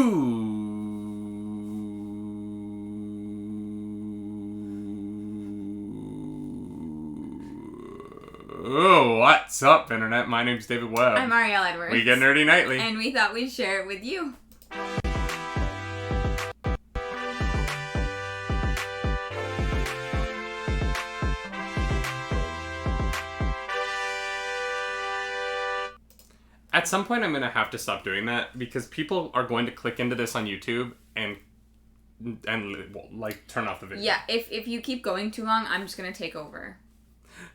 Oh, what's up, Internet? My name's David Webb. I'm Ariel Edwards. We get nerdy nightly. And we thought we'd share it with you. At some point, I'm going to have to stop doing that because people are going to click into this on YouTube and turn off the video. Yeah, if you keep going too long, I'm just going to take over.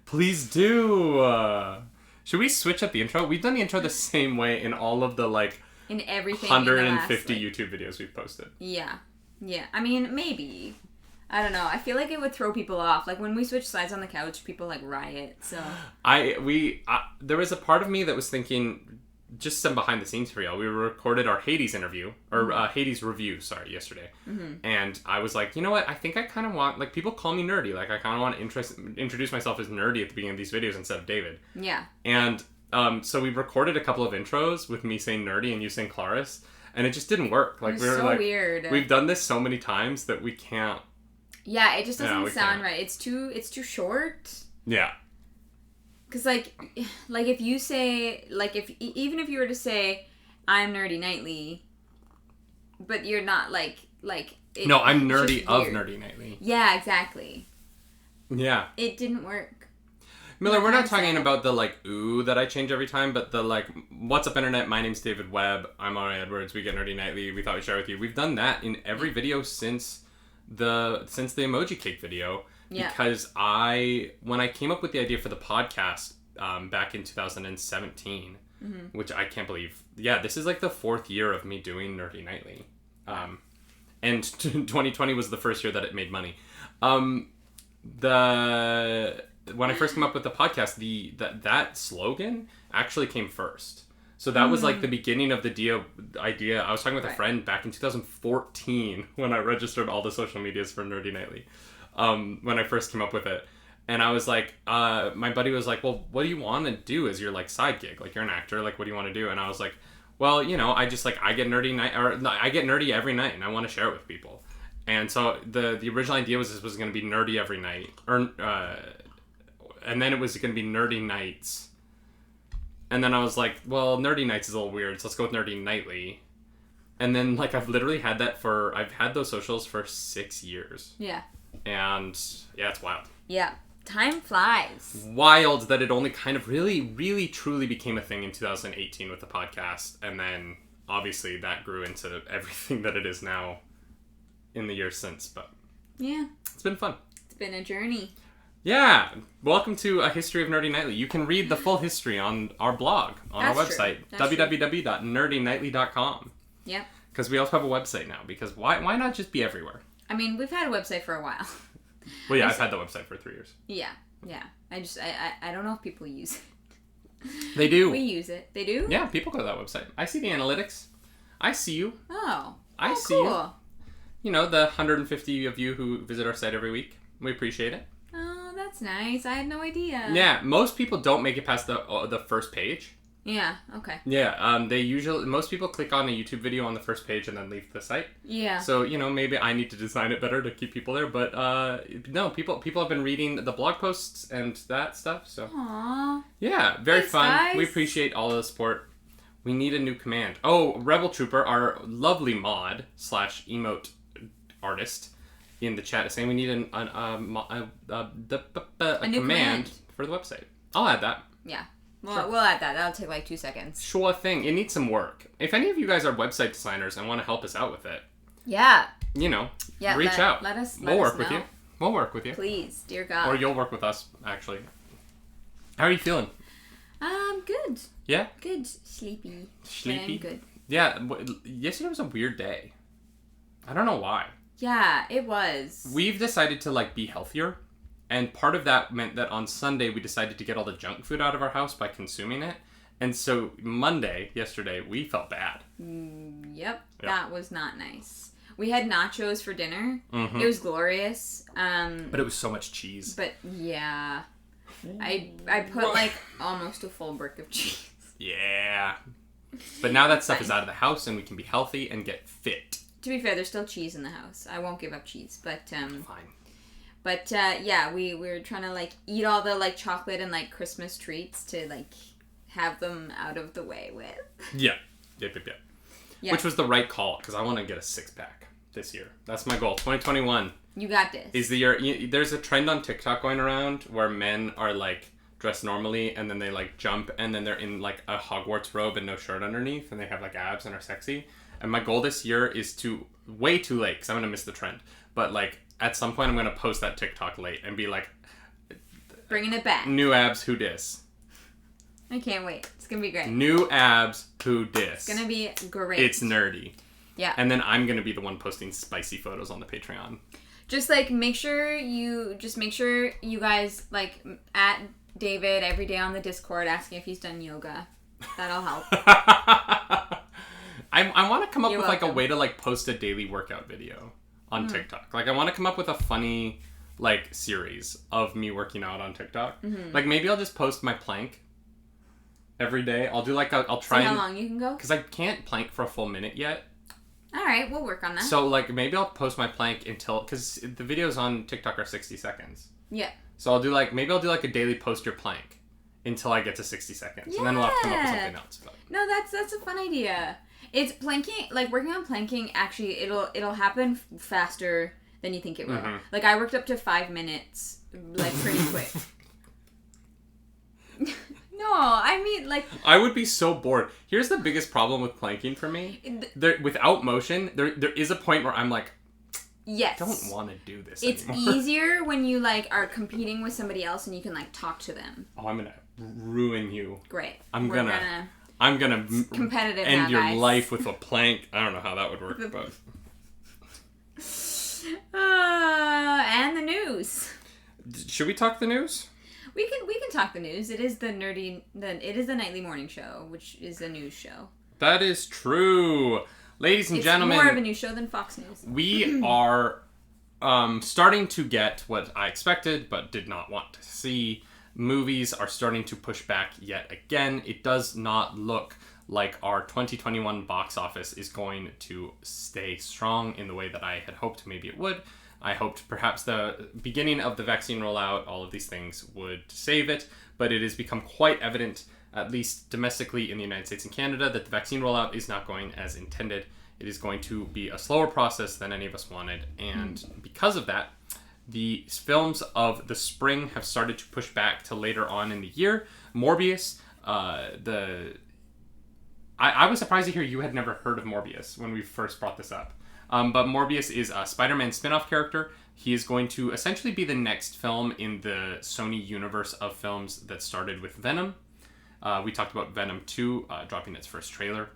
Please do. Should we switch up the intro? We've done the intro the same way in all of the in everything 150 YouTube videos we've posted. Yeah. I mean, maybe. I don't know. I feel like it would throw people off. Like when we switch sides on the couch, people riot. So there was a part of me that was thinking, just some behind the scenes for y'all. We recorded our Hades interview, or Hades review, yesterday. Mm-hmm. And I was like, you know what? I think I kind of want, people call me nerdy. I kind of want to introduce myself as nerdy at the beginning of these videos instead of David. Yeah. And so we recorded a couple of intros with me saying nerdy and you saying Claris, and it just didn't work. It was so weird. We've done this so many times that we can't. Yeah, it just doesn't sound right. It's too short. Yeah. Because, if you say, even if you were to say, I'm Nerdy Nightly, but you're not, No, I'm Nerdy of Nerdy Nightly. Yeah, exactly. Yeah. It didn't work. Miller, we're not talking about the, ooh that I change every time, but the, what's up, Internet? My name's David Webb. I'm Ari Edwards. We get Nerdy Nightly. We thought we'd share with you. We've done that in every video since the emoji cake video. Yeah. Because when I came up with the idea for the podcast back in 2017, mm-hmm. which I can't believe. Yeah, this is the fourth year of me doing Nerdy Nightly. And 2020 was the first year that it made money. When I first came up with the podcast, that slogan actually came first. So that was the beginning of the idea. I was talking with a friend back in 2014 when I registered all the social medias for Nerdy Nightly. When I first came up with it. And I was my buddy was like, well, what do you want to do as your side gig? You're an actor, what do you want to do? And I was like, well, I just I get nerdy every night and I want to share it with people. And so the original idea was this was going to be nerdy every night, and then it was going to be nerdy nights. And then I was like, well, nerdy nights is a little weird, so let's go with nerdy nightly. And then I've literally had I've had those socials for 6 years. Yeah. And yeah, it's wild. Yeah. Time flies. Wild that it only kind of really, really, truly became a thing in 2018 with the podcast. And then obviously that grew into everything that it is now in the years since. But yeah, it's been fun. It's been a journey. Yeah. Welcome to A History of Nerdy Nightly. You can read the full history on our blog, on our website, www.nerdynightly.com. Yeah. Because we also have a website now. Because why not just be everywhere? I mean, we've had a website for a while. Well, yeah, I've had the website for 3 years. Yeah. I don't know if people use it. They do. We use it. They do? Yeah, people go to that website. I see the analytics. I see you. Oh. I see cool. You. The 150 of you who visit our site every week. We appreciate it. Oh, that's nice. I had no idea. Yeah, most people don't make it past the first page. Yeah, okay. Yeah, most people click on a YouTube video on the first page and then leave the site. Yeah. So, maybe I need to design it better to keep people there, but no, people have been reading the blog posts and that stuff, so. Aww. Yeah, very Thanks, fun. guys. We appreciate all the support. We need a new command. Oh, Rebel Trooper, our lovely mod / emote artist in the chat is saying we need a command for the website. I'll add that. Yeah. Well, we'll add that. That'll take 2 seconds. Sure thing. It needs some work. If any of you guys are website designers and want to help us out with it, yeah, reach out. Let us We'll work with know. you. We'll work with you. Please, dear God. Or you'll work with us, actually. How are you feeling? Good. Yeah? Good. Sleepy. Sleepy? Good. Yeah. Yesterday was a weird day. I don't know why. Yeah, it was. We've decided to be healthier. And part of that meant that on Sunday, we decided to get all the junk food out of our house by consuming it. And so yesterday, we felt bad. Yep. That was not nice. We had nachos for dinner. Mm-hmm. It was glorious. But it was so much cheese. But yeah. I put almost a full brick of cheese. Yeah. But now that stuff is out of the house and we can be healthy and get fit. To be fair, there's still cheese in the house. I won't give up cheese, but Fine. But yeah, we're trying to like eat all the like chocolate and like Christmas treats to like have them out of the way with. Yeah. Yeah. Which was the right call because I want to get a 6-pack this year. That's my goal. 2021. You got this. Is the year. There's a trend on TikTok going around where men are like dressed normally and then they like jump and then they're in like a Hogwarts robe and no shirt underneath and they have like abs and are sexy. And my goal this year is to, way too late because I'm going to miss the trend, but like at some point I'm going to post that TikTok late and be like, bringing it back. New abs, who dis? I can't wait. It's going to be great. New abs, who dis? It's going to be great. It's nerdy. Yeah. And then I'm going to be the one posting spicy photos on the Patreon. Just like make sure you guys like at David every day on the Discord asking if he's done yoga. That'll help. I want to come up You're with welcome. like a way to like post a daily workout video on TikTok. Like I want to come up with a funny like series of me working out on TikTok. Mm-hmm. Like maybe I'll just post my plank every day. I'll do like I'll try. See how long you can go? Because I can't plank for a full minute yet. All right, we'll work on that. So like maybe I'll post my plank until, because the videos on TikTok are 60 seconds. Yeah. So I'll do like a daily post your plank until I get to 60 seconds. Yeah. And then we'll have to come up with something else. But. No, that's a fun idea. It's planking, like working on planking, actually it'll happen faster than you think it will. Mm-hmm. Like I worked up to 5 minutes, like pretty quick. No, I mean like... I would be so bored. Here's the biggest problem with planking for me. Without motion, there is a point where I'm like, yes, I don't want to do this anymore. It's easier when you like are competing with somebody else and you can like talk to them. Oh, I'm gonna ruin you. Great. I'm gonna competitive end now, your guys. life with a plank. I don't know how that would work, but... And the news. Should we talk the news? We can talk the news. It is the nightly morning show, which is a news show. That is true. Ladies and gentlemen, it's more of a news show than Fox News. We are starting to get what I expected but did not want to see. Movies are starting to push back yet again. It does not look like our 2021 box office is going to stay strong in the way that I had hoped maybe it would. I hoped perhaps the beginning of the vaccine rollout, all of these things would save it, but it has become quite evident, at least domestically in the United States and Canada, that the vaccine rollout is not going as intended. It is going to be a slower process than any of us wanted, and because of that, the films of the spring have started to push back to later on in the year. Morbius, I was surprised to hear you had never heard of Morbius when we first brought this up. But Morbius is a Spider-Man spin-off character. He is going to essentially be the next film in the Sony universe of films that started with Venom. We talked about Venom 2 dropping its first trailer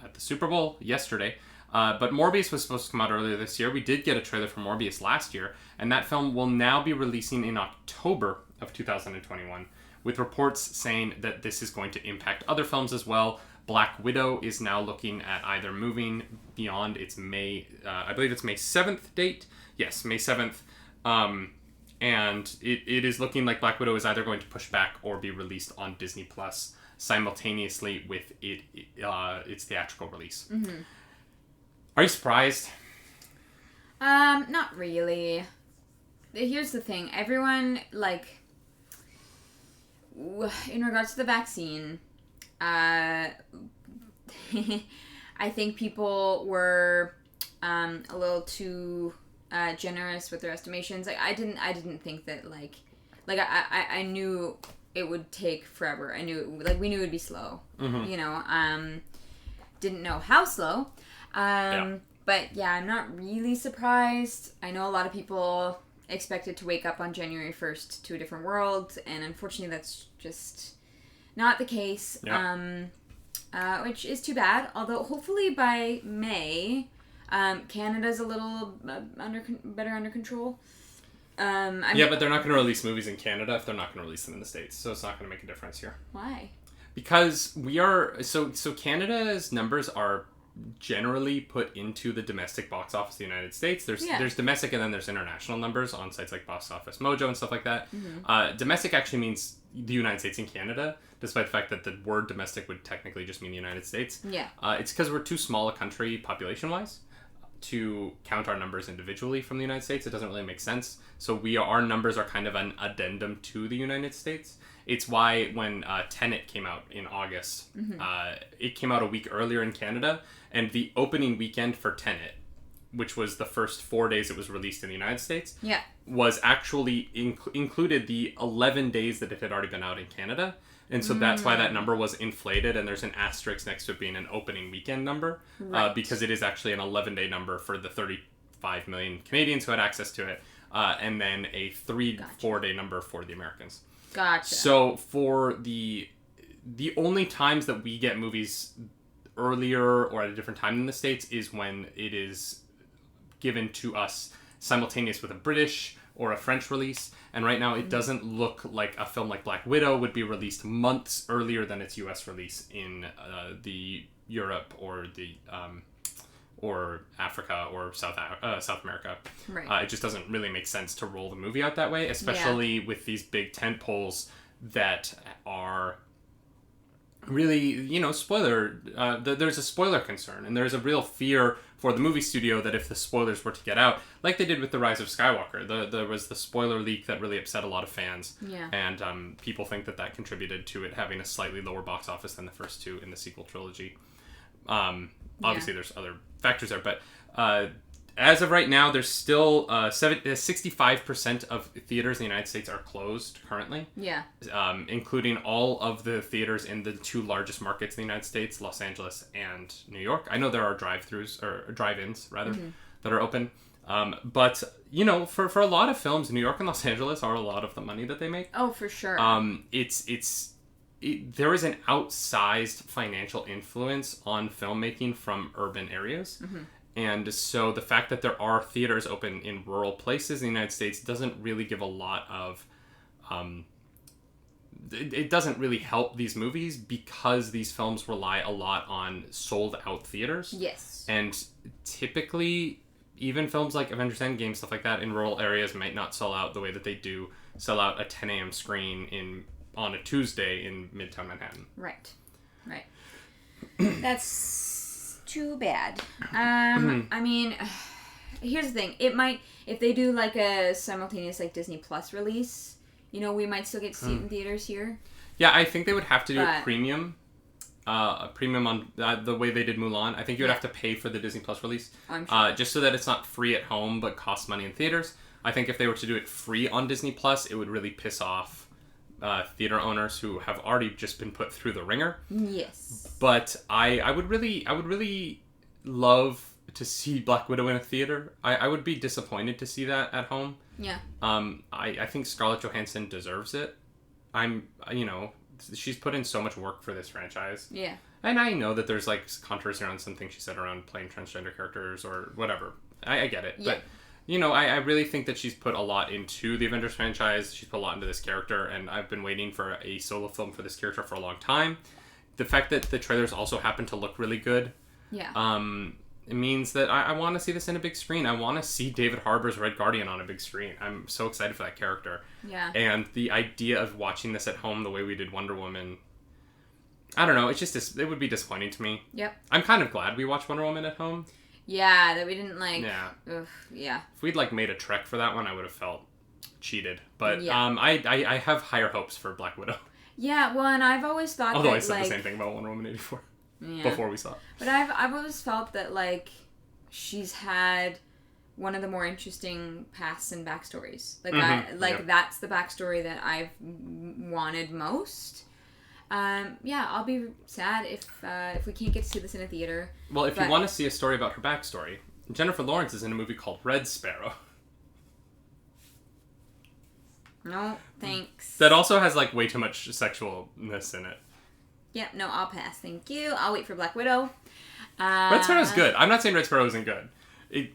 at the Super Bowl yesterday. But Morbius was supposed to come out earlier this year. We did get a trailer for Morbius last year, and that film will now be releasing in October of 2021, with reports saying that this is going to impact other films as well. Black Widow is now looking at either moving beyond its May 7th date. Yes, May 7th. And it is looking like Black Widow is either going to push back or be released on Disney Plus simultaneously with its theatrical release. Mm-hmm. Are you surprised? Not really. Here's the thing. Everyone, like, in regards to the vaccine, I think people were a little too generous with their estimations. Like I didn't think that I knew it would take forever. We knew it would be slow. Mm-hmm. You know, didn't know how slow. But yeah, I'm not really surprised. I know a lot of people expected to wake up on January 1st to a different world, and unfortunately that's just not the case. Yeah. Which is too bad. Although hopefully by May, Canada's a little better under control. But they're not going to release movies in Canada if they're not going to release them in the States, so it's not going to make a difference here. Why? Because we are so Canada's numbers are generally put into the domestic box office of the United States. There's domestic and then there's international numbers on sites like Box Office Mojo and stuff like that. Domestic actually means the United States and Canada, despite the fact that the word domestic would technically just mean the United States. Yeah. It's because we're too small a country population-wise to count our numbers individually from the United States. It doesn't really make sense. So our numbers are kind of an addendum to the United States. It's why when Tenet came out in August, it came out a week earlier in Canada, and the opening weekend for Tenet, which was the first 4 days it was released in the United States, was actually included the 11 days that it had already been out in Canada. And so that's why that number was inflated, and there's an asterisk next to it being an opening weekend number, because it is actually an 11-day number for the 35 million Canadians who had access to it, and then a 4-day number for the Americans. Gotcha. So for the only times that we get movies earlier or at a different time in the States is when it is given to us simultaneous with a British or a French release. And right now it doesn't look like a film like Black Widow would be released months earlier than its US release in the Europe or the or Africa or South America. Right. It just doesn't really make sense to roll the movie out that way, especially with these big tent poles that are really, spoiler. There's a spoiler concern, and there's a real fear for the movie studio that if the spoilers were to get out, like they did with The Rise of Skywalker, there was the spoiler leak that really upset a lot of fans. Yeah. And people think that contributed to it having a slightly lower box office than the first two in the sequel trilogy. Obviously, there's other factors there, but as of right now, there's still 65% of theaters in the United States are closed currently. Yeah. Including all of the theaters in the two largest markets in the United States, Los Angeles and New York. I know there are drive-ins, that are open. But, for a lot of films, New York and Los Angeles are a lot of the money that they make. Oh, for sure. There is an outsized financial influence on filmmaking from urban areas. And so the fact that there are theaters open in rural places in the United States doesn't really give a lot of... it doesn't really help these movies because these films rely a lot on sold-out theaters. Yes. And typically, even films like Avengers Endgame, stuff like that, in rural areas might not sell out the way that they do sell out a 10 a.m. screen on a Tuesday in Midtown Manhattan. Right. That's too bad. I mean, here's the thing. It might, if they do like a simultaneous like Disney Plus release, we might still get to see it in theaters here. Yeah, I think they would have to do a premium. A premium on the way they did Mulan. I think you would have to pay for the Disney Plus release. I'm sure. Just so that it's not free at home but costs money in theaters. I think if they were to do it free on Disney Plus, it would really piss off theater owners who have already just been put through the ringer. Yes. But I would really love to see Black Widow in a theater. I would be disappointed to see that at home. Yeah. I think Scarlett Johansson deserves it. She's put in so much work for this franchise. Yeah. And I know that there's like controversy around some things she said around playing transgender characters or whatever. I get it. Yeah. But I really think that she's put a lot into the Avengers franchise. She's put a lot into this character, and I've been waiting for a solo film for this character for a long time. The fact that the trailers also happen to look really good, it means that I want to see this in a big screen. I want to see David Harbour's Red Guardian on a big screen. I'm so excited for that character. Yeah. And the idea of watching this at home the way we did Wonder Woman, I don't know. It's just, it would be disappointing to me. Yep. I'm kind of glad we watched Wonder Woman at home. Yeah, that we didn't Yeah. If we'd made a trek for that one, I would have felt cheated. But yeah. I have higher hopes for Black Widow. Yeah, well, and I've always thought Although that, I said the same thing about Wonder Woman 84 before we saw it. But I've always felt that she's had one of the more interesting paths and backstories. That's the backstory that I've wanted most. I'll be sad if we can't get to see this in a theater. Well, if you want to see a story about her backstory, Jennifer Lawrence is in a movie called Red Sparrow. No, thanks. That also has way too much sexualness in it. Yeah, no, I'll pass. Thank you. I'll wait for Black Widow. Red Sparrow's good. I'm not saying Red Sparrow isn't good,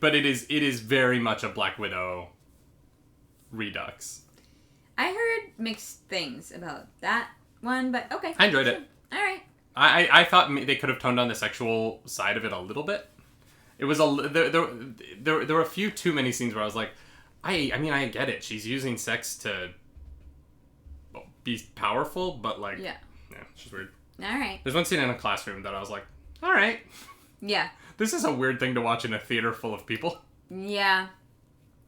but it is very much a Black Widow redux. I heard mixed things about that one, but okay. I enjoyed it. All right. I thought they could have toned down the sexual side of it a little bit. It was there were a few too many scenes where I was like, I mean, I get it. She's using sex to be powerful, but like, yeah, it's just weird. All right. There's one scene in a classroom that I was like, all right. Yeah. This is a weird thing to watch in a theater full of people. Yeah.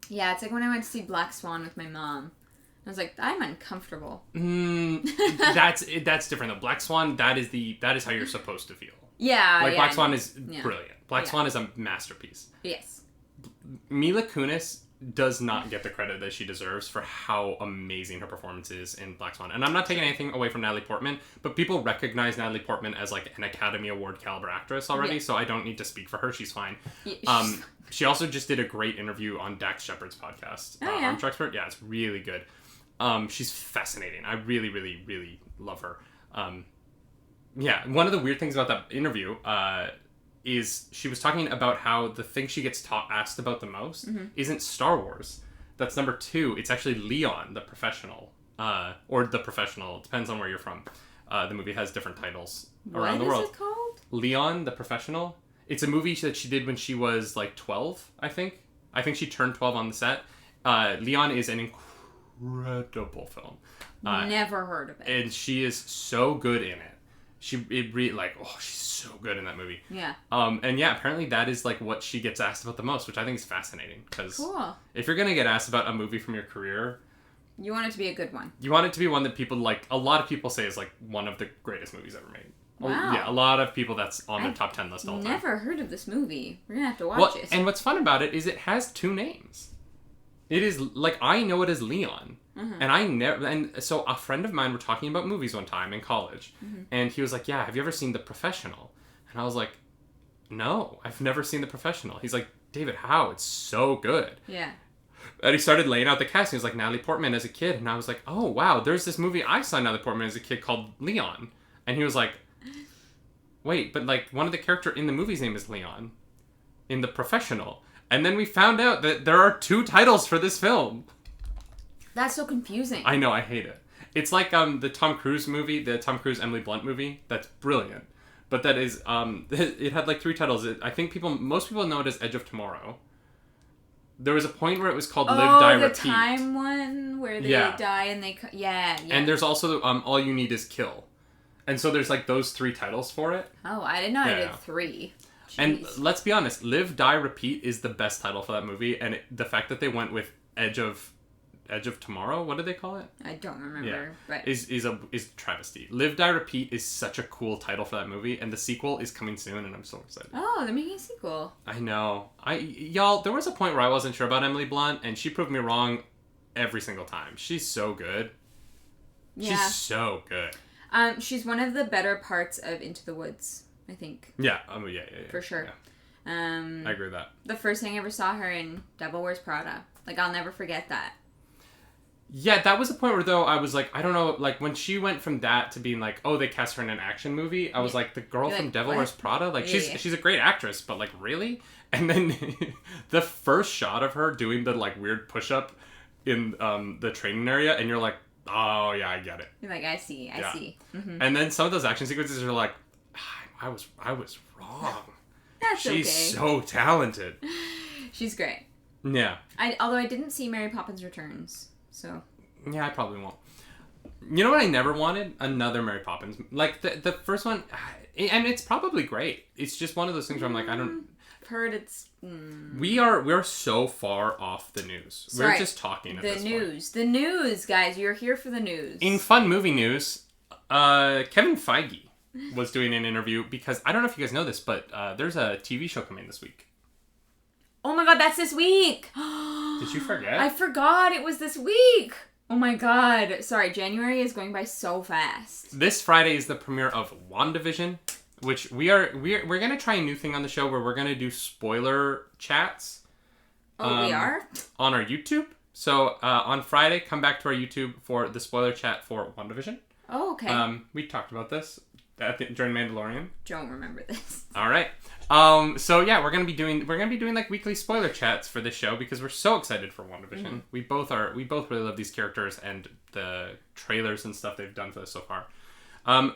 Yeah, it's like when I went to see Black Swan with my mom. I was like, I'm uncomfortable. That's different though. Black Swan, that is how you're supposed to feel. Yeah. Like Black Swan is brilliant. Black Swan is a masterpiece. Yes. Mila Kunis does not get the credit that she deserves for how amazing her performance is in Black Swan. And I'm not taking anything away from Natalie Portman, but people recognize Natalie Portman as like an Academy Award caliber actress already, so I don't need to speak for her. She's fine. Yeah, she also just did a great interview on Dax Shepard's podcast, Armchair Expert. Yeah, it's really good. She's fascinating. I really, really, really love her. Yeah, one of the weird things about that interview is she was talking about how the thing she gets asked about the most isn't Star Wars. That's number 2. It's actually Leon, the Professional. Or The Professional. It depends on where you're from. The movie has different titles around the world. What is it called? Leon, the Professional. It's a movie that she did when she was like 12, I think. I think she turned 12 on the set. Leon is an incredible film. Never heard of it. And she is so good in it. She's so good in that movie. Yeah. And yeah, apparently that is like what she gets asked about the most, which I think is fascinating. Because if you're gonna get asked about a movie from your career, you want it to be a good one. You want it to be one that people like. A lot of people say is like one of the greatest movies ever made. Wow. Yeah, a lot of people that's on their top 10 list all the time. Never heard of this movie. We're gonna have to watch it. And what's fun about it is it has 2 names. It is like I know it as Leon. And so a friend of mine were talking about movies one time in college, and he was like, yeah, have you ever seen The Professional? And I was like, no, I've never seen The Professional. He's like, David, how? It's so good. Yeah. And he started laying out the cast. He was like, Natalie Portman as a kid. And I was like, oh, wow, there's this movie I saw Natalie Portman as a kid called Leon. And he was like, wait, but like one of the characters in the movie's name is Leon in The Professional. And then we found out that there are 2 titles for this film. That's so confusing. I know, I hate it. It's like the Tom Cruise movie, the Tom Cruise Emily Blunt movie. That's brilliant. But that is, it had like 3 titles. I think most people know it as Edge of Tomorrow. There was a point where it was called Live, Die, Repeat. Oh, the time one where they die and they... Yeah. And there's also All You Need Is Kill. And so there's like those 3 titles for it. Oh, I didn't know I did 3. Jeez. And let's be honest, Live, Die, Repeat is the best title for that movie. And the fact that they went with Edge of Tomorrow, what did they call it? I don't remember. Yeah. But is travesty. Live, Die, Repeat is such a cool title for that movie, and the sequel is coming soon, and I'm so excited. Oh, they're making a sequel. I know. Y'all, there was a point where I wasn't sure about Emily Blunt, and she proved me wrong every single time. She's so good. Yeah. She's so good. She's one of the better parts of Into the Woods, I think. Yeah. Yeah. For sure. Yeah. I agree with that. The first thing I ever saw her in, Devil Wears Prada. Like, I'll never forget that. Yeah, that was a point where, though, I was like, I don't know, like, when she went from that to being like, oh, they cast her in an action movie, I was like, the girl from Devil Wears Prada? Like, she's a great actress, but, like, really? And then the first shot of her doing the, like, weird push-up in the training area, and you're like, oh, yeah, I get it. You're like, I see. Mm-hmm. And then some of those action sequences are like, I was wrong. She's so talented. She's great. Yeah. Although I didn't see Mary Poppins Returns. So. Yeah, I probably won't. You know what I never wanted? Another Mary Poppins. Like, the first one, and it's probably great. It's just one of those things where I'm like, I don't... I've heard it's... We're so far off the news. We're just talking at this point. The news, guys. You're here for the news. In fun movie news, Kevin Feige was doing an interview because, I don't know if you guys know this, but there's a TV show coming this week. Oh my god, that's this week! Did you forget? I forgot it was this week! Oh my god. Sorry, January is going by so fast. This Friday is the premiere of WandaVision, which we're going to try a new thing on the show where we're going to do spoiler chats. Oh, we are? On our YouTube. So on Friday, come back to our YouTube for the spoiler chat for WandaVision. Oh, okay. We talked about this during Mandalorian. Don't remember this. All right. So yeah, we're gonna be doing like weekly spoiler chats for this show because we're so excited for WandaVision. Mm-hmm. We both really love these characters and the trailers and stuff they've done for this so far.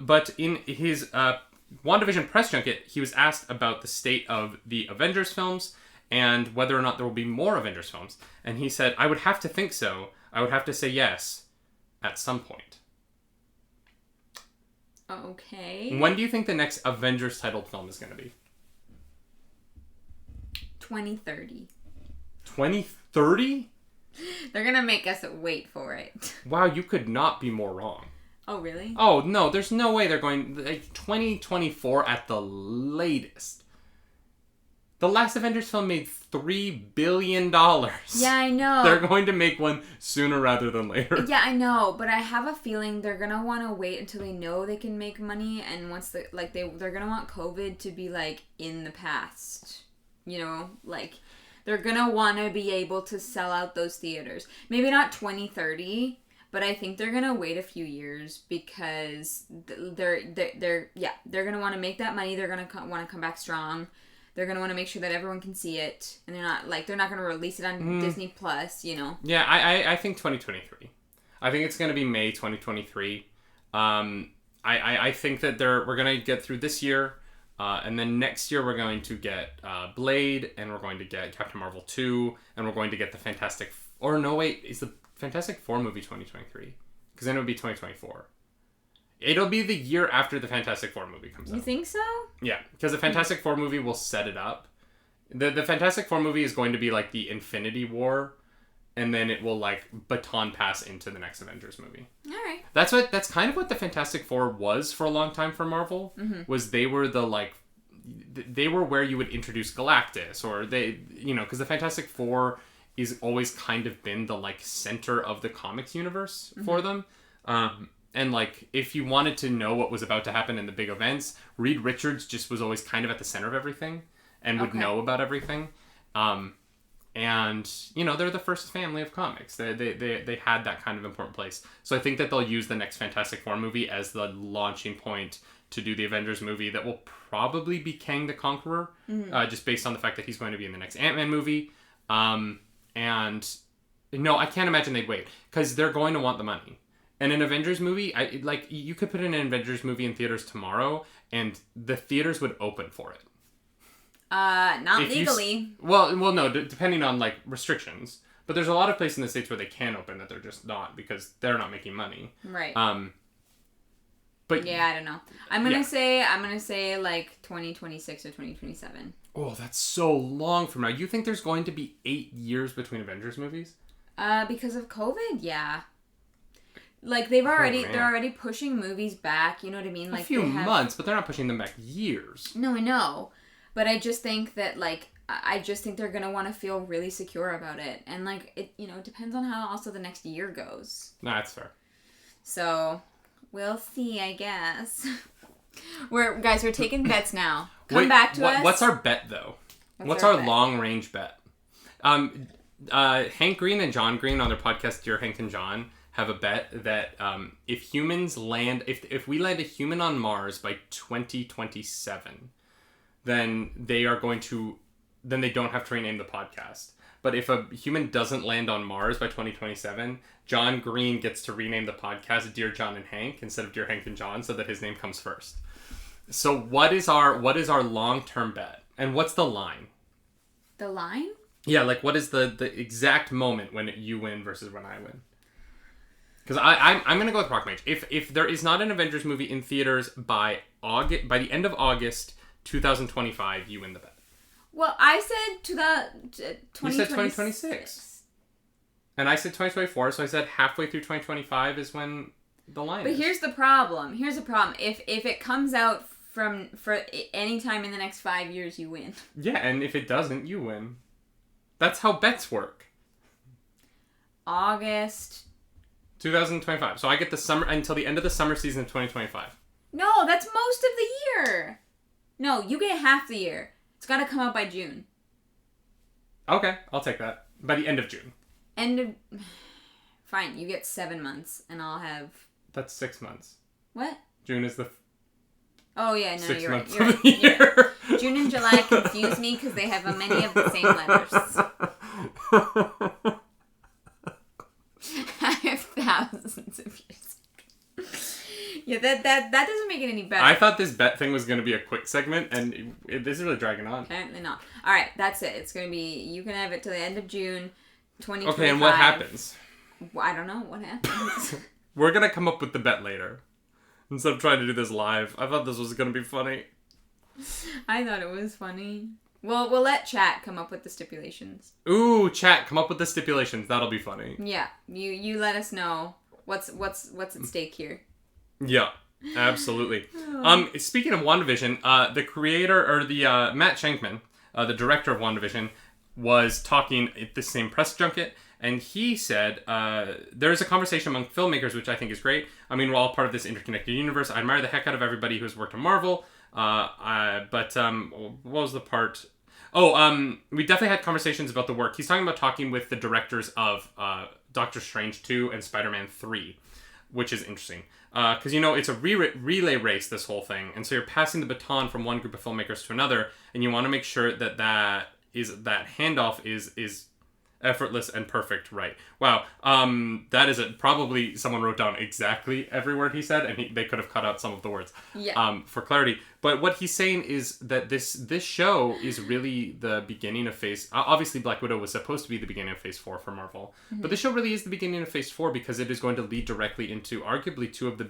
But in his WandaVision press junket, he was asked about the state of the Avengers films and whether or not there will be more Avengers films. And he said, I would have to think so. I would have to say yes at some point. Okay. When do you think the next Avengers titled film is going to be? 2030. 2030? They're going to make us wait for it. Wow, you could not be more wrong. Oh, really? Oh, no, there's no way they're going... 2024 at the latest. The last Avengers film made $3 billion. Yeah, I know. They're going to make one sooner rather than later. Yeah, I know, but I have a feeling they're gonna want to wait until they know they can make money, and once they're gonna want COVID to be in the past. They're gonna want to be able to sell out those theaters. Maybe not 2030, but I think they're gonna wait a few years because they're gonna want to make that money. They're gonna want to come back strong. They're going to want to make sure that everyone can see it. And they're not going to release it on Disney Plus, Yeah, I think 2023. I think it's going to be May 2023. I think that we're going to get through this year. And then next year we're going to get Blade. And we're going to get Captain Marvel 2. And we're going to get the Fantastic... Or no, wait. Is the Fantastic Four movie 2023? Because then it would be 2024. It'll be the year after the Fantastic Four movie comes out. You think so? Yeah, because the Fantastic Four movie will set it up. The Fantastic Four movie is going to be the Infinity War, and then it will baton pass into the next Avengers movie. All right. That's kind of what the Fantastic Four was for a long time for Marvel. Mm-hmm. Was they were they were where you would introduce Galactus, or because the Fantastic Four is always kind of been the center of the comics universe for them. And if you wanted to know what was about to happen in the big events, Reed Richards just was always kind of at the center of everything and would know about everything. And they're the first family of comics. They had that kind of important place. So I think that they'll use the next Fantastic Four movie as the launching point to do the Avengers movie that will probably be Kang the Conqueror, just based on the fact that he's going to be in the next Ant-Man movie. And no, I can't imagine they'd wait because they're going to want the money. And an Avengers movie, you could put in an Avengers movie in theaters tomorrow, and the theaters would open for it. Not legally. Well, no, depending on restrictions. But there's a lot of places in the States where they can open that they're just not because they're not making money. Right. But yeah, I don't know. I'm gonna say 2026 or 2027. Oh, that's so long from now. You think there's going to be 8 years between Avengers movies? Because of COVID, yeah. They're already pushing movies back, you know what I mean? A few months, but they're not pushing them back years. No, I know. But I just think that, I just think they're going to want to feel really secure about it. And, it depends on how also the next year goes. No, that's fair. So, we'll see, I guess. We're taking bets now. Come back to us. What's our bet, though? What's our long-range bet? Hank Green and John Green on their podcast, Dear Hank and John, have a bet that if humans land... If we land a human on Mars by 2027, then they are going to... Then they don't have to rename the podcast. But if a human doesn't land on Mars by 2027, John Green gets to rename the podcast Dear John and Hank instead of Dear Hank and John so that his name comes first. So what is our long-term bet? And what's the line? The line? Yeah, what is the exact moment when you win versus when I win? Because I'm going to go with Rock Mage. If there is not an Avengers movie in theaters by the end of August 2025, you win the bet. Well, I said 2026. You said 2026. And I said 2024, so I said halfway through 2025 is when the line is. But here's the problem. If it comes out for any time in the next 5 years, you win. Yeah, and if it doesn't, you win. That's how bets work. August 2025. So I get the summer until the end of the summer season of 2025. No, that's most of the year. No, you get half the year. It's got to come out by June. Okay, I'll take that. By the end of June. Fine, you get 7 months, and I'll have... That's 6 months. What? June is the... Oh, yeah, no, you're right. You're right. June and July confuse me because they have many of the same letters. I have thousands of years. Yeah, that doesn't make it any better. I thought this bet thing was going to be a quick segment, and this is really dragging on. Apparently not. All right, that's it. It's going to be, you can have it till the end of June 2025. Okay, and what happens? Well, I don't know what happens. We're going to come up with the bet later. Instead of trying to do this live. I thought this was going to be funny. I thought it was funny. Well, we'll let chat come up with the stipulations. Ooh, chat, come up with the stipulations. That'll be funny. Yeah, you let us know what's at stake here. Yeah, absolutely. Speaking of WandaVision, the creator, or the Matt Shankman, the director of WandaVision, was talking at the same press junket, and he said there's a conversation among filmmakers, which I think is great. I mean, we're all part of this interconnected universe. I admire the heck out of everybody who's worked on Marvel. But what was the part? We definitely had conversations about the work. He's talking with the directors of Doctor Strange 2 and Spider-Man 3, which is interesting. Because, it's a relay race, this whole thing. And so you're passing the baton from one group of filmmakers to another, and you want to make sure that that handoff is effortless and perfect, right? Wow. That is probably someone wrote down exactly every word he said, and they could have cut out some of the words. Yeah. For clarity. But what he's saying is that this show is really the beginning of phase... Obviously, Black Widow was supposed to be the beginning of phase 4 for Marvel. Mm-hmm. But this show really is the beginning of phase 4 because it is going to lead directly into arguably two of the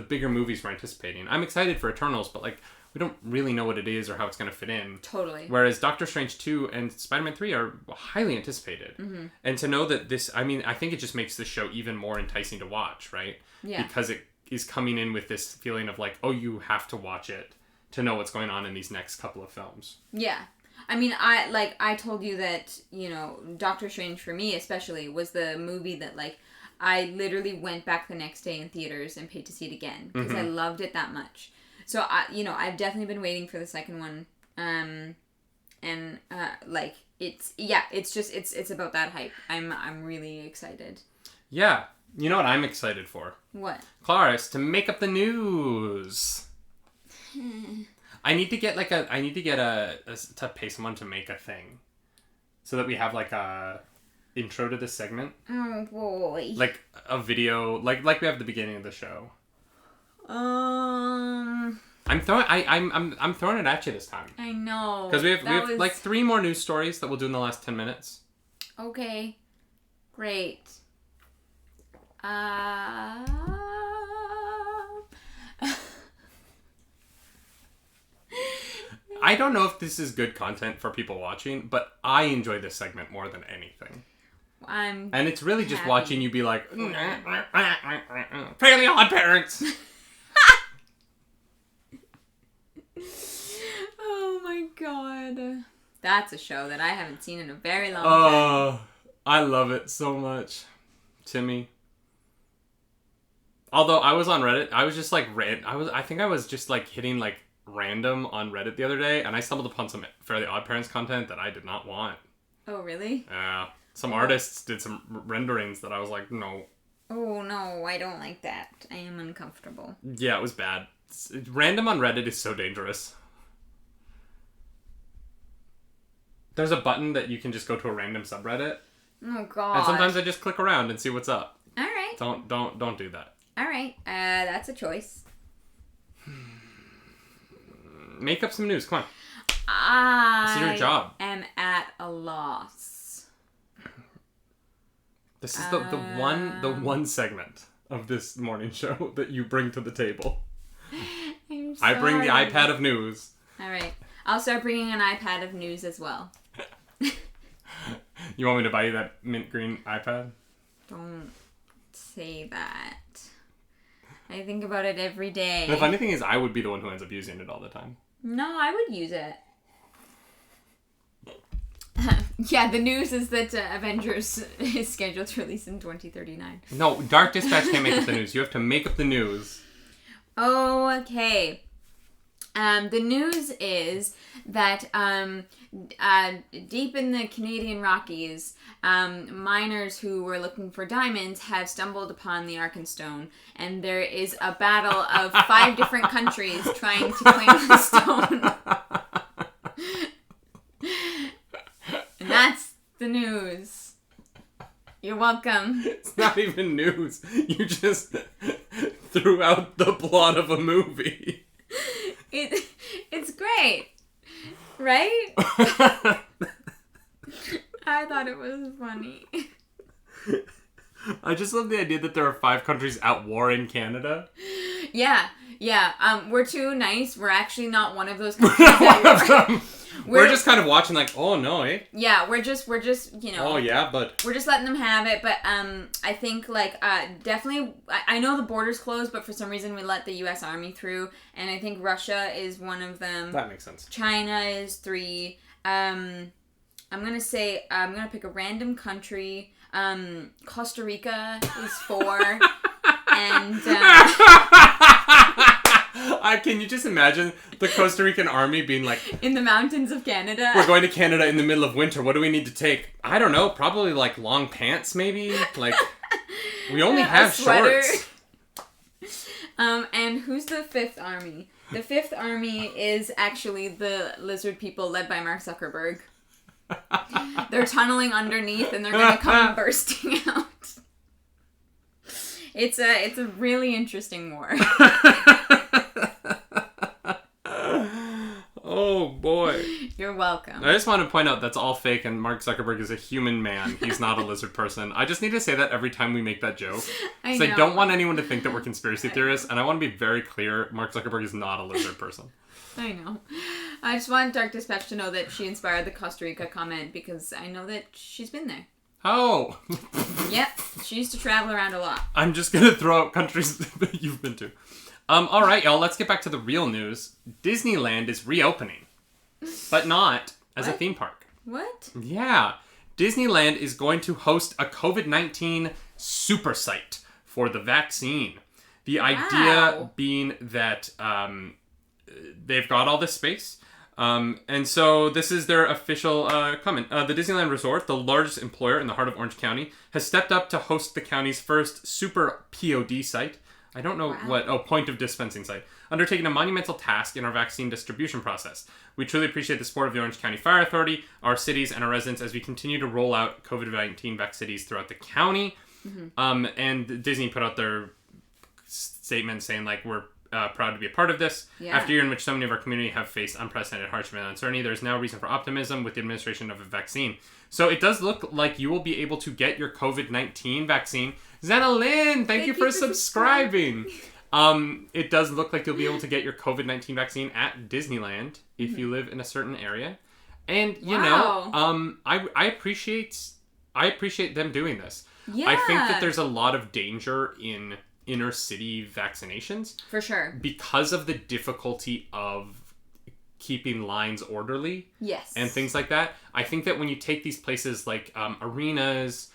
bigger movies we're anticipating. I'm excited for Eternals, but we don't really know what it is or how it's going to fit in. Totally. Whereas Doctor Strange 2 and Spider-Man 3 are highly anticipated. Mm-hmm. And to know that this... I mean, I think it just makes the show even more enticing to watch, right? Yeah. Because it is coming in with this feeling of you have to watch it to know what's going on in these next couple of films. Yeah. I mean, I told you that, Doctor Strange for me especially was the movie that, I literally went back the next day in theaters and paid to see it again because I loved it that much. So, I've definitely been waiting for the second one. It's about that hype. I'm really excited. Yeah. You know what I'm excited for? What? Clarice, to make up the news. I need to get to pay someone to make a thing. So that we have a intro to this segment. Oh boy. Like a video, like we have at the beginning of the show. I'm throwing it at you this time. I know. Because we have 3 more news stories that we'll do in the last 10 minutes. Okay. Great. I don't know if this is good content for people watching, but I enjoy this segment more than anything. And it's really just watching you be like, Fairly Odd Parents. Oh my god. That's a show that I haven't seen in a very long time. Oh, I love it so much. Timmy. Although I was on Reddit, I was just I think I was just hitting random on Reddit the other day, and I stumbled upon some Fairly Odd Parents content that I did not want. Oh, really? Yeah. Some artists did some renderings that I was like, no. Oh, no, I don't like that. I am uncomfortable. Yeah, it was bad. Random on Reddit is so dangerous. There's a button that you can just go to a random subreddit. Oh, God. And sometimes I just click around and see what's up. All right. Don't do that. All right. That's a choice. Make up some news. Come on. This is your job. I am at a loss. This is the one segment of this morning show that you bring to the table. I'm sorry. I bring the iPad of news. All right. I'll start bringing an iPad of news as well. You want me to buy you that mint green iPad? Don't say that. I think about it every day. The funny thing is, I would be the one who ends up using it all the time. No, I would use it. Yeah, the news is that Avengers is scheduled to release in 2039. No, Dark Dispatch can't make up the news. You have to make up the news. Oh, okay. The news is that deep in the Canadian Rockies, miners who were looking for diamonds have stumbled upon the Arkenstone, and there is a battle of 5 different countries trying to claim the stone. And that's the news. You're welcome. It's not even news. You just throughout the plot of a movie. It's great, right? I thought it was funny. I just love the idea that there are 5 countries at war in Canada. Yeah. We're too nice. We're actually not one of those countries at war. We're just kind of watching like, oh no, eh? Yeah, we're just, you know. Oh yeah, but we're just letting them have it. But I think like definitely, I know the border's closed, but for some reason we let the U.S. Army through, and I think Russia is one of them. That makes sense. China is 3. I'm gonna pick a random country. Costa Rica is 4, and. Can you just imagine the Costa Rican army being like... In the mountains of Canada. We're going to Canada in the middle of winter. What do we need to take? I don't know. Probably like long pants, maybe? Like, we only have shorts. And who's the 5th army? The 5th army is actually the lizard people led by Mark Zuckerberg. They're tunneling underneath and they're going to come bursting out. It's a really interesting war. Oh boy. You're welcome. I just want to point out that's all fake and Mark Zuckerberg is a human man. He's not a lizard person. I just need to say that every time we make that joke. I don't want anyone to think that we're conspiracy theorists, and I want to be very clear, Mark Zuckerberg is not a lizard person. I know. I just want Dark Dispatch to know that she inspired the Costa Rica comment because I know that she's been there. Oh. Yep. She used to travel around a lot. I'm just going to throw out countries that you've been to. All right, y'all, let's get back to the real news. Disneyland is reopening, but not as a theme park. What? Yeah. Disneyland is going to host a COVID-19 super site for the vaccine. The idea being that they've got all this space. And so this is their official comment. The Disneyland Resort, the largest employer in the heart of Orange County, has stepped up to host the county's first super POD site. I don't know point of dispensing site. Undertaking a monumental task in our vaccine distribution process. We truly appreciate the support of the Orange County Fire Authority, our cities, and our residents as we continue to roll out COVID-19 vaccines throughout the county. Mm-hmm. And Disney put out their statement saying, like, we're proud to be a part of this. Yeah. After a year in which so many of our community have faced unprecedented hardship and uncertainty, there's now reason for optimism with the administration of a vaccine. So it does look like you will be able to get your COVID-19 vaccine. Zanna Lynn, thank you for subscribing. It does look like you'll be able to get your COVID-19 vaccine at Disneyland if you live in a certain area. And, you know, I appreciate them doing this. Yeah. I think that there's a lot of danger in inner city vaccinations. For sure. Because of the difficulty of keeping lines orderly. Yes. And things like that. I think that when you take these places like arenas,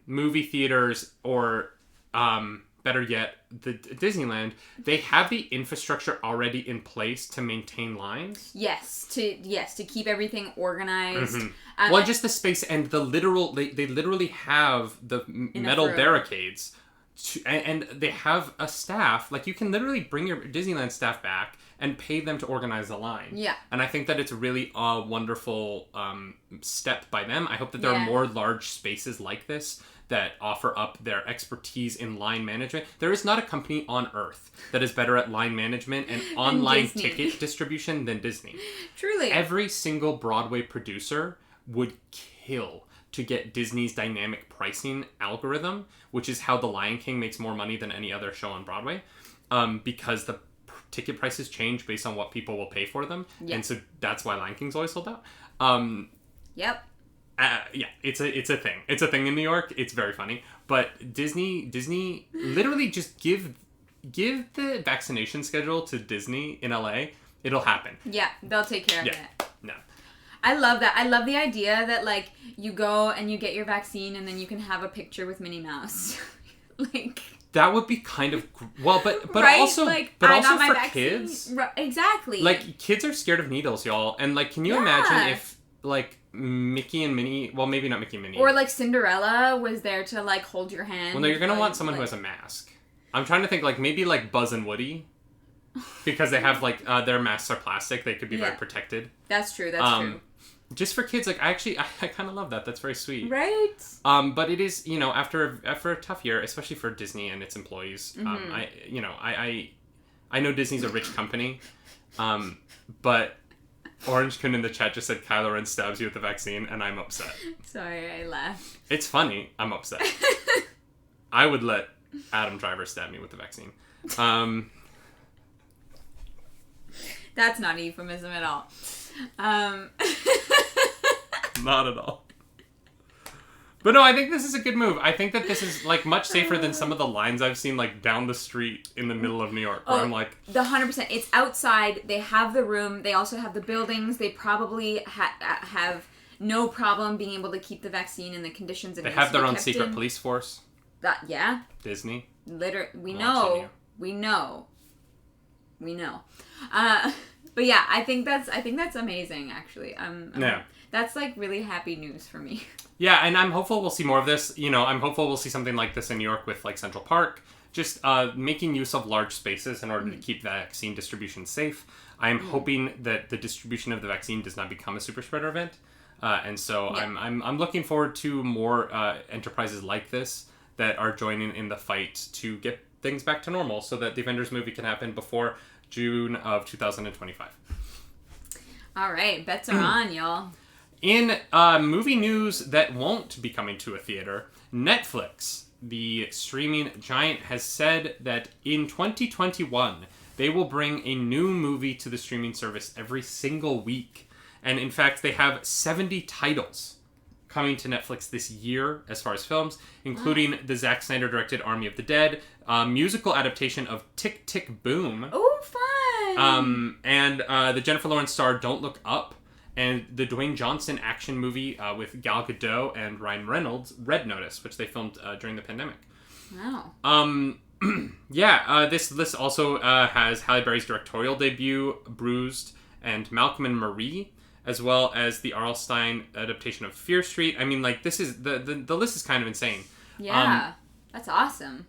movie theaters, or better yet, the Disneyland, they have the infrastructure already in place to maintain lines. Yes, to keep everything organized. Mm-hmm. Well, just the space and the literal, they literally have the metal barricades. And they have a staff, like you can literally bring your Disneyland staff back and pay them to organize the line. Yeah. And I think that it's a really wonderful step by them. I hope that there are more large spaces like this that offer up their expertise in line management. There is not a company on earth that is better at line management and online ticket distribution than Disney. Truly. Every single Broadway producer would kill to get Disney's dynamic pricing algorithm, which is how The Lion King makes more money than any other show on Broadway, because the ticket prices change based on what people will pay for them. Yep. And so that's why Lion King's always sold out. Yep. Yeah, it's a thing. It's a thing in New York. It's very funny. But Disney literally just give the vaccination schedule to Disney in LA. It'll happen. Yeah, they'll take care of it. No. I love that. I love the idea that, like, you go and you get your vaccine and then you can have a picture with Minnie Mouse. Like... That would be kind of... Well, but right? Also... Like, but also for vaccine. Kids... Exactly. Like, kids are scared of needles, y'all. And, like, can you imagine if, like, Mickey and Minnie... Well, maybe not Mickey and Minnie. Or, like, Cinderella was there to, like, hold your hand. Well, no, you're going to want someone who has a mask. I'm trying to think, like, maybe, like, Buzz and Woody. Because they have, like, their masks are plastic. They could be very protected. That's true. That's true. just for kids, like I kind of love that. That's very sweet. Right. But it is, after a tough year, especially for Disney and its employees. I know Disney's a rich company, but Orange Kun in the chat just said Kylo Ren stabs you with the vaccine, and I'm upset. Sorry, I laughed. It's funny. I'm upset. I would let Adam Driver stab me with the vaccine. That's not a euphemism at all. Not at all. But no, I think this is a good move. I think that this is like much safer than some of the lines I've seen like down the street in the middle of New York where I'm like... The 100%. It's outside. They have the room. They also have the buildings. They probably have no problem being able to keep the vaccine in the conditions it They needs have to their be own kept secret in. police force. Yeah. Disney. We know. But yeah, I think that's amazing, actually. That's like really happy news for me. Yeah, and I'm hopeful we'll see more of this. I'm hopeful we'll see something like this in New York with like Central Park. Just making use of large spaces in order to keep vaccine distribution safe. I'm hoping that the distribution of the vaccine does not become a super spreader event. And so I'm looking forward to more enterprises like this that are joining in the fight to get things back to normal so that the Avengers movie can happen before June of 2025. All right, bets are on, y'all. In movie news that won't be coming to a theater, Netflix, the streaming giant, has said that in 2021, they will bring a new movie to the streaming service every single week. And in fact, they have 70 titles coming to Netflix this year as far as films, including the Zack Snyder-directed Army of the Dead, musical adaptation of Tick, Tick, Boom. Oh, fun! And the Jennifer Lawrence star Don't Look Up, and the Dwayne Johnson action movie with Gal Gadot and Ryan Reynolds, Red Notice, which they filmed during the pandemic. Wow. This list also has Halle Berry's directorial debut, Bruised, and Malcolm and Marie, as well as the R.L. Stine adaptation of Fear Street. I mean, like, this is the list is kind of insane. Yeah, that's awesome.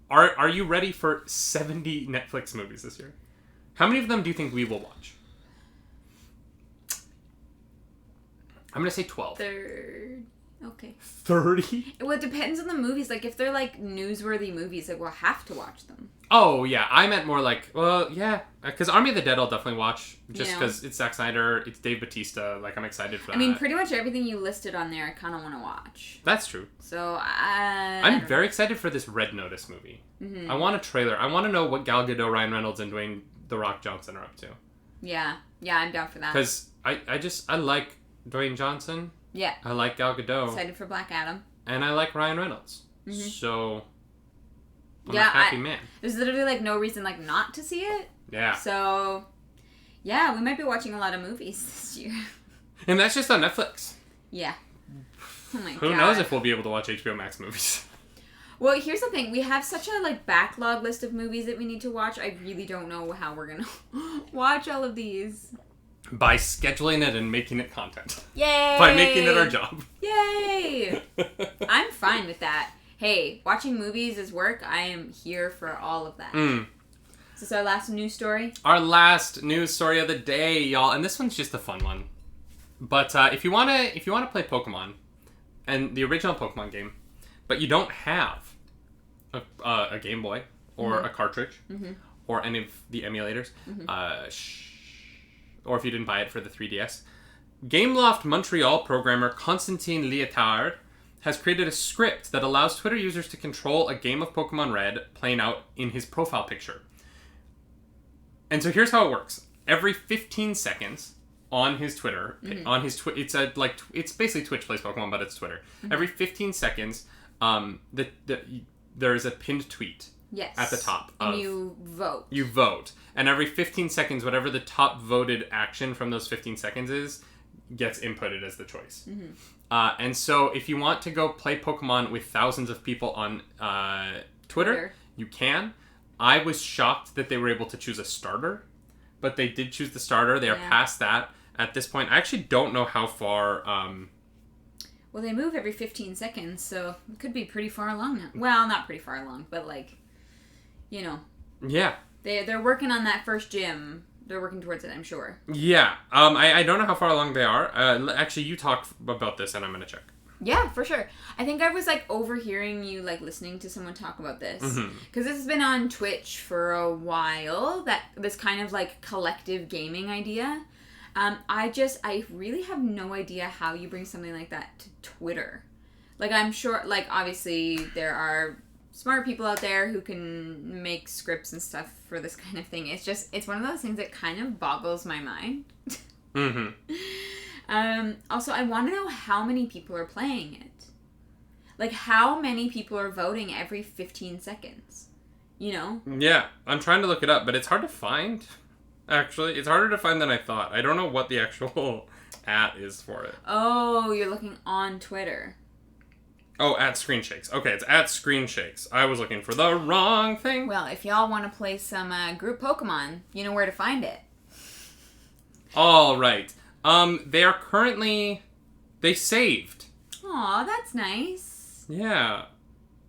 Are you ready for 70 Netflix movies this year? How many of them do you think we will watch? I'm gonna say 12. Third. Okay. 30? Well, it depends on the movies. Like, if they're, like, newsworthy movies, like, we'll have to watch them. Oh, yeah. I meant more like, well, yeah. Because Army of the Dead I'll definitely watch. Just because it's Zack Snyder, it's Dave Bautista. Like, I'm excited for that. I mean, pretty much everything you listed on there I kind of want to watch. That's true. So, I'm very excited for this Red Notice movie. Mm-hmm. I want a trailer. I want to know what Gal Gadot, Ryan Reynolds, and Dwayne The Rock Johnson are up to. Yeah. Yeah, I'm down for that. Because I like Dwayne Johnson. Yeah. I like Gal Gadot. Excited for Black Adam. And I like Ryan Reynolds. Mm-hmm. So, I'm a happy man. There's literally, like, no reason, like, not to see it. Yeah. So, yeah, we might be watching a lot of movies this year. And that's just on Netflix. Yeah. Oh my God. Who knows if we'll be able to watch HBO Max movies. Well, here's the thing. We have such a, like, backlog list of movies that we need to watch. I really don't know how we're going to watch all of these. By scheduling it and making it content. Yay! By making it our job. Yay! I'm fine with that. Hey, watching movies is work. I am here for all of that. Is this our last news story? Our last news story of the day, y'all. And this one's just a fun one. But if you wanna play Pokemon, and the original Pokemon game, but you don't have a Game Boy or a cartridge or any of the emulators, or if you didn't buy it for the 3DS, Gameloft Montreal programmer Constantine Lietard has created a script that allows Twitter users to control a game of Pokemon Red playing out in his profile picture. And so here's how it works. Every 15 seconds on his Twitter, on his it's basically Twitch plays Pokemon, but it's Twitter. Every 15 seconds, there is a pinned tweet. Yes. At the top. And you vote. You vote. And every 15 seconds, whatever the top voted action from those 15 seconds is, gets inputted as the choice. And so if you want to go play Pokemon with thousands of people on Twitter, you can. I was shocked that they were able to choose a starter, but they did choose the starter. They are past that at this point. I actually don't know how far... Well, they move every 15 seconds, so it could be pretty far along now. Well, not pretty far along, but, like, you know. Yeah. They're working on that first gym, They're working towards it, I'm sure. Yeah. I don't know how far along they are. Actually, you talk about this, and I'm gonna check. Yeah, for sure. I think I was, like, overhearing you, like, listening to someone talk about this. Because this has been on Twitch for a while, this kind of, like, collective gaming idea. I really have no idea how you bring something like that to Twitter. Like, I'm sure, like, obviously there are smart people out there who can make scripts and stuff for this kind of thing. It's one of those things that kind of boggles my mind. Also, I want to know how many people are playing it. Like, how many people are voting every 15 seconds? You know? Yeah, I'm trying to look it up, but it's hard to find. Actually, it's harder to find than I thought. I don't know what the actual @ is for it. Oh, you're looking on Twitter. Oh, @ScreenShakes. Okay, it's @ScreenShakes. I was looking for the wrong thing. Well, if y'all want to play some group Pokemon, you know where to find it. All right. They are currently... They saved. Aw, that's nice. Yeah.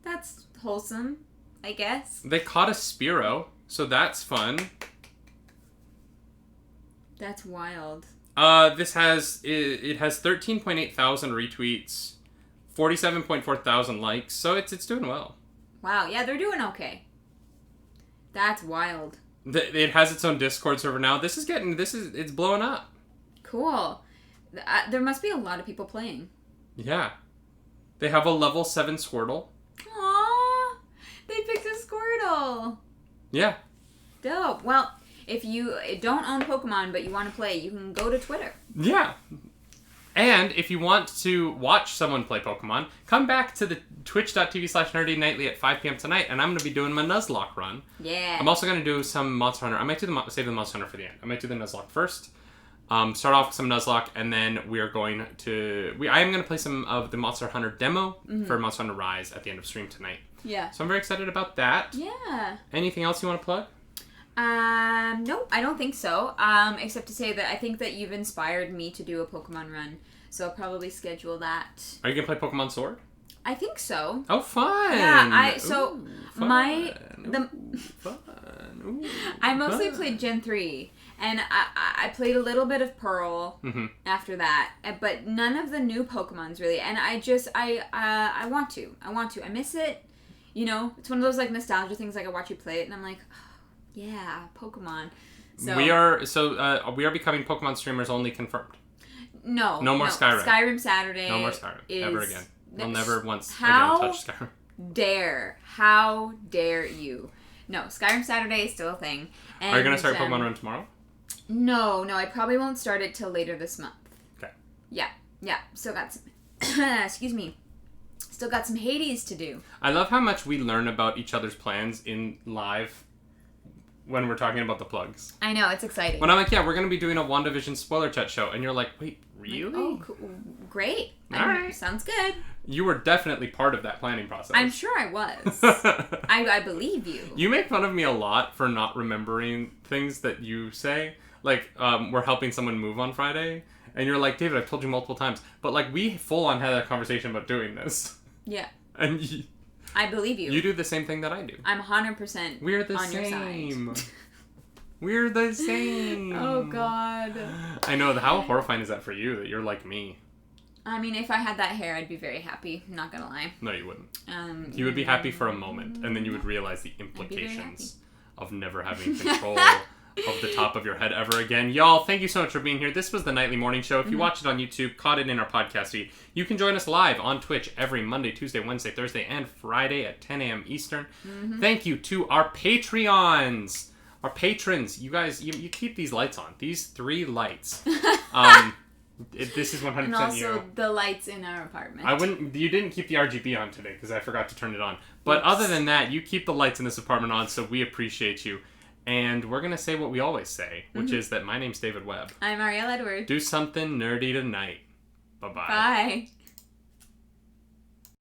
That's wholesome, I guess. They caught a Spearow, so that's fun. That's wild. This has... It has 13.8 thousand retweets, 47.4 thousand likes, so it's doing well. Wow, yeah, they're doing okay. That's wild. It has its own Discord server now. It's blowing up. Cool. There must be a lot of people playing. Yeah. They have a level 7 Squirtle. Aww. They picked a Squirtle. Yeah. Dope. Well, if you don't own Pokemon but you want to play, you can go to Twitter. Yeah. And if you want to watch someone play Pokemon, come back to the twitch.tv/nerdynightly at 5 p.m. tonight, and I'm going to be doing my Nuzlocke run. Yeah. I'm also going to do some Monster Hunter. I might do save the Monster Hunter for the end. I might do the Nuzlocke first. Start off with some Nuzlocke, and then we are going to... I am going to play some of the Monster Hunter demo for Monster Hunter Rise at the end of stream tonight. Yeah. So I'm very excited about that. Yeah. Anything else you want to plug? Nope, I don't think so. Except to say that I think that you've inspired me to do a Pokemon run, so I'll probably schedule that. Are you going to play Pokemon Sword? I think so. Oh, fun! Yeah, Ooh, fun. I mostly played Gen 3, and I played a little bit of Pearl after that, but none of the new Pokemons really, and I want to. I miss it, you know? It's one of those, like, nostalgia things, like, I watch you play it, and I'm like, oh, yeah, Pokemon. So, we are becoming Pokemon streamers only confirmed. No more Skyrim. Skyrim Saturday. No more Skyrim. Ever again. We'll never once again touch Skyrim. How dare you? No, Skyrim Saturday is still a thing. And, are you going to start Pokemon Run tomorrow? No, I probably won't start it till later this month. Okay. Yeah. Still got some... excuse me. Still got some Hades to do. I love how much we learn about each other's plans in live when we're talking about the plugs. I know, it's exciting. When I'm like, yeah, we're going to be doing a Wandavision spoiler chat show, and you're like, wait, really? Like, oh, cool. Great. All right. Sounds good. You were definitely part of that planning process. I'm sure I was. I believe you. You make fun of me a lot for not remembering things that you say. Like, we're helping someone move on Friday, and you're like, David, I've told you multiple times. But, like, we full-on had a conversation about doing this. Yeah. And I believe you. You do the same thing that I do. I'm 100% We're the on same. Your side. We're the same. Oh, God. I know. How horrifying is that for you, that you're like me? I mean, if I had that hair, I'd be very happy. I'm not gonna lie. No, you wouldn't. You would be happy for a moment, and then you would realize the implications of never having control of the top of your head ever again. Y'all, thank you so much for being here. This was the Nightly Morning Show. If you watch it on YouTube, caught it in our podcast feed, you can join us live on Twitch every Monday, Tuesday, Wednesday, Thursday, and Friday at 10 a.m. Eastern. Thank you to our Patreons. Our patrons. You guys, you keep these lights on. These 3 lights. This is 100% and also you. the lights in our apartment. You didn't keep the RGB on today because I forgot to turn it on. But other than that, you keep the lights in this apartment on, so we appreciate you. And we're going to say what we always say, which is that my name's David Webb. I'm Arielle Edwards. Do something nerdy tonight. Bye-bye. Bye.